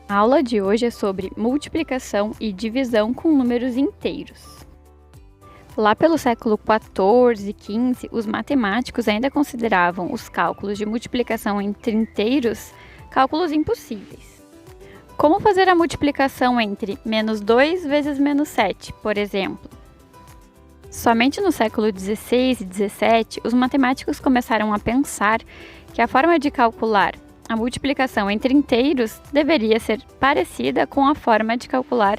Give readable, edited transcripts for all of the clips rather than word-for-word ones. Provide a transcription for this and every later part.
A aula de hoje é sobre multiplicação e divisão com números inteiros. Lá pelo século XIV e XV, os matemáticos ainda consideravam os cálculos de multiplicação entre inteiros cálculos impossíveis. Como fazer a multiplicação entre -2 vezes -7, por exemplo? Somente no século XVI e XVII, os matemáticos começaram a pensar que a forma de calcular a multiplicação entre inteiros deveria ser parecida com a forma de calcular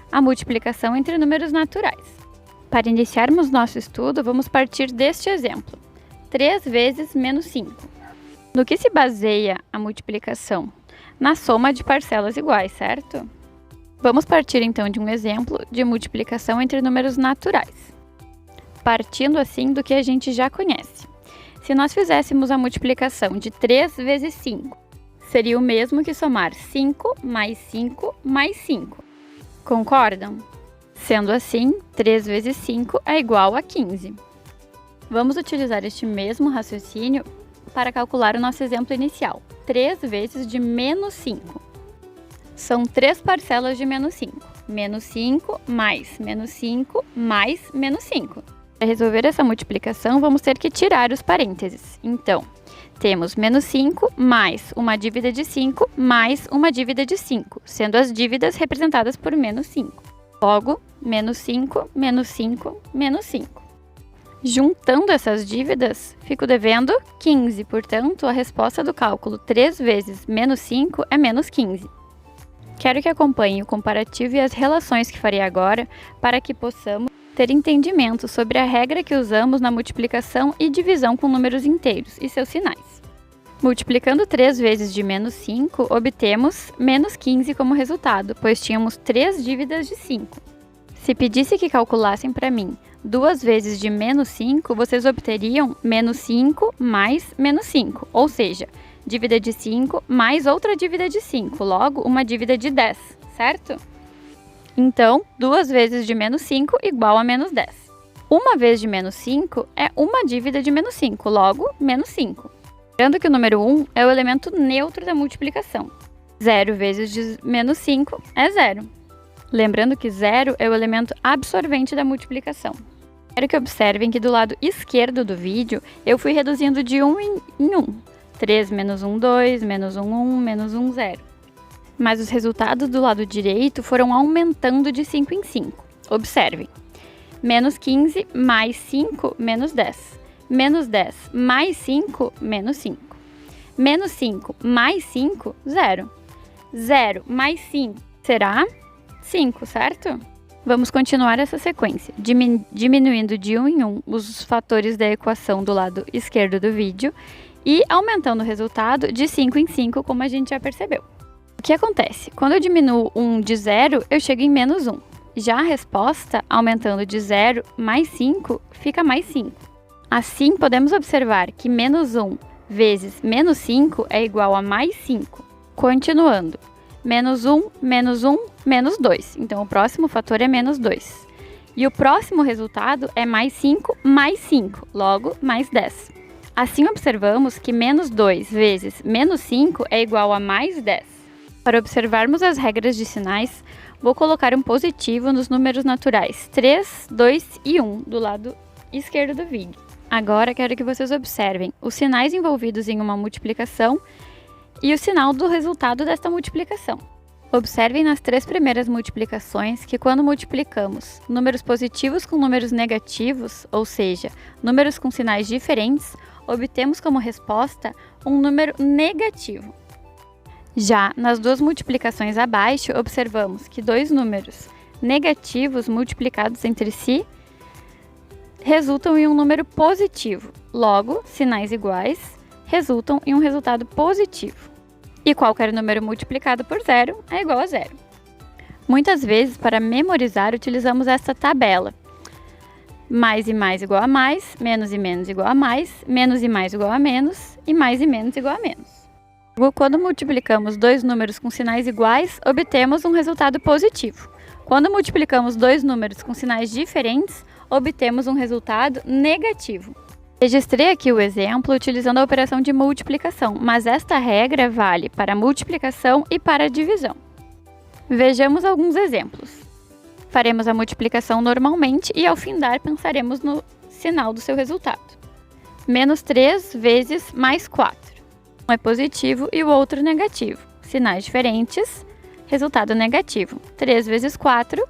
a multiplicação entre números naturais. Para iniciarmos nosso estudo, vamos partir deste exemplo: 3 vezes -5. No que se baseia a multiplicação? Na soma de parcelas iguais, certo? Vamos partir então de um exemplo de multiplicação entre números naturais, partindo assim do que a gente já conhece. Se nós fizéssemos a multiplicação de 3 vezes 5, seria o mesmo que somar 5 mais 5 mais 5. Concordam? Sendo assim, 3 vezes 5 é igual a 15. Vamos utilizar este mesmo raciocínio para calcular o nosso exemplo inicial. 3 vezes de -5. São 3 parcelas de -5. -5 mais -5 mais -5. Para resolver essa multiplicação, vamos ter que tirar os parênteses. Então, temos -5 mais uma dívida de 5 mais uma dívida de 5, sendo as dívidas representadas por -5. Logo, -5, -5, -5. Juntando essas dívidas, fico devendo 15. Portanto, a resposta do cálculo 3 vezes -5 é -15. Quero que acompanhe o comparativo e as relações que farei agora para que possamos ter entendimento sobre a regra que usamos na multiplicação e divisão com números inteiros e seus sinais. Multiplicando 3 vezes de -5, obtemos -15 como resultado, pois tínhamos 3 dívidas de 5. Se pedisse que calculassem para mim 2 vezes de -5, vocês obteriam -5 mais -5, ou seja, dívida de 5 mais outra dívida de 5, logo uma dívida de 10, certo? Então, 2 vezes de -5 igual a -10. 1 vez de -5 é uma dívida de -5, logo, -5. Lembrando que o número 1 é o elemento neutro da multiplicação. 0 vezes de -5 é 0. Lembrando que 0 é o elemento absorvente da multiplicação. Quero que observem que do lado esquerdo do vídeo, eu fui reduzindo de 1 em 1. 3 menos 1, 2, menos 1, 1, menos 1, 0. Mas os resultados do lado direito foram aumentando de 5 em 5. Observem. -15 mais 5, menos 10. Menos 10 mais 5, menos 5. Menos 5 mais 5, 0. 0 mais 5 será 5, certo? Vamos continuar essa sequência, diminuindo de 1 em 1 os fatores da equação do lado esquerdo do vídeo e aumentando o resultado de 5 em 5, como a gente já percebeu. O que acontece? Quando eu diminuo 1 de 0, eu chego em -1. Já a resposta, aumentando de 0 mais 5, fica mais 5. Assim, podemos observar que -1 vezes -5 é igual a mais 5. Continuando, -1, -1, -2. Então, o próximo fator é -2. E o próximo resultado é mais 5 mais 5, logo, mais 10. Assim, observamos que -2 vezes -5 é igual a mais 10. Para observarmos as regras de sinais, vou colocar um positivo nos números naturais 3, 2 e 1 do lado esquerdo do vídeo. Agora quero que vocês observem os sinais envolvidos em uma multiplicação e o sinal do resultado desta multiplicação. Observem nas 3 primeiras multiplicações que quando multiplicamos números positivos com números negativos, ou seja, números com sinais diferentes, obtemos como resposta um número negativo. Já nas 2 multiplicações abaixo, observamos que 2 números negativos multiplicados entre si resultam em um número positivo. Logo, sinais iguais resultam em um resultado positivo. E qualquer número multiplicado por 0 é igual a 0. Muitas vezes, para memorizar, utilizamos esta tabela. Mais e mais igual a mais, menos e menos igual a mais, menos e mais igual a menos, e mais e menos igual a menos. Quando multiplicamos 2 números com sinais iguais, obtemos um resultado positivo. Quando multiplicamos 2 números com sinais diferentes, obtemos um resultado negativo. Registrei aqui o exemplo utilizando a operação de multiplicação, mas esta regra vale para a multiplicação e para a divisão. Vejamos alguns exemplos. Faremos a multiplicação normalmente e ao findar pensaremos no sinal do seu resultado. Menos 3 vezes mais 4. Um é positivo e o outro negativo. Sinais diferentes, resultado negativo. 3 vezes 4,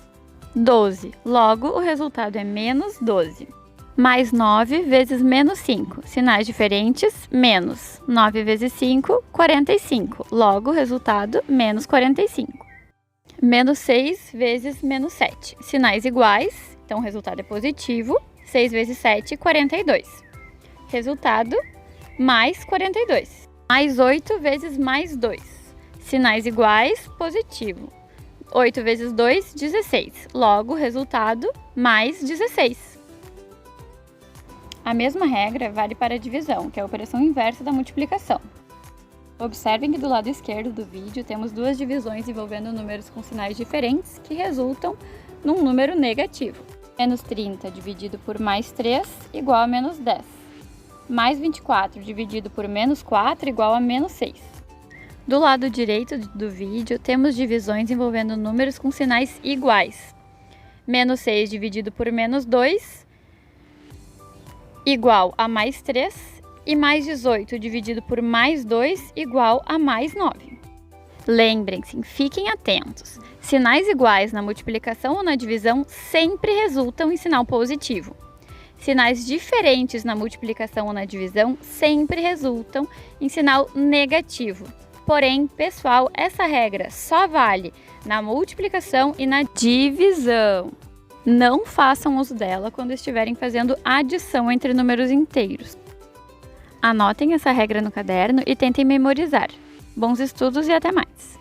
12. Logo, o resultado é menos 12. Mais 9 vezes menos 5. Sinais diferentes, menos. 9 vezes 5, 45. Logo, o resultado, menos 45. Menos 6 vezes menos 7. Sinais iguais, então o resultado é positivo. 6 vezes 7, 42. Resultado, mais 42. Mais 8 vezes mais 2. Sinais iguais, positivo. 8 vezes 2, 16. Logo, resultado, mais 16. A mesma regra vale para a divisão, que é a operação inversa da multiplicação. Observem que do lado esquerdo do vídeo temos duas divisões envolvendo números com sinais diferentes que resultam num número negativo. Menos 30 dividido por mais 3 igual a menos 10. Mais 24 dividido por menos 4 igual a menos 6. Do lado direito do vídeo temos divisões envolvendo números com sinais iguais. Menos 6 dividido por menos 2 igual a mais 3. E mais 18 dividido por mais 2 igual a mais 9. Lembrem-se, fiquem atentos. Sinais iguais na multiplicação ou na divisão sempre resultam em sinal positivo. Sinais diferentes na multiplicação ou na divisão sempre resultam em sinal negativo. Porém, pessoal, essa regra só vale na multiplicação e na divisão. Não façam uso dela quando estiverem fazendo adição entre números inteiros. Anotem essa regra no caderno e tentem memorizar. Bons estudos e até mais!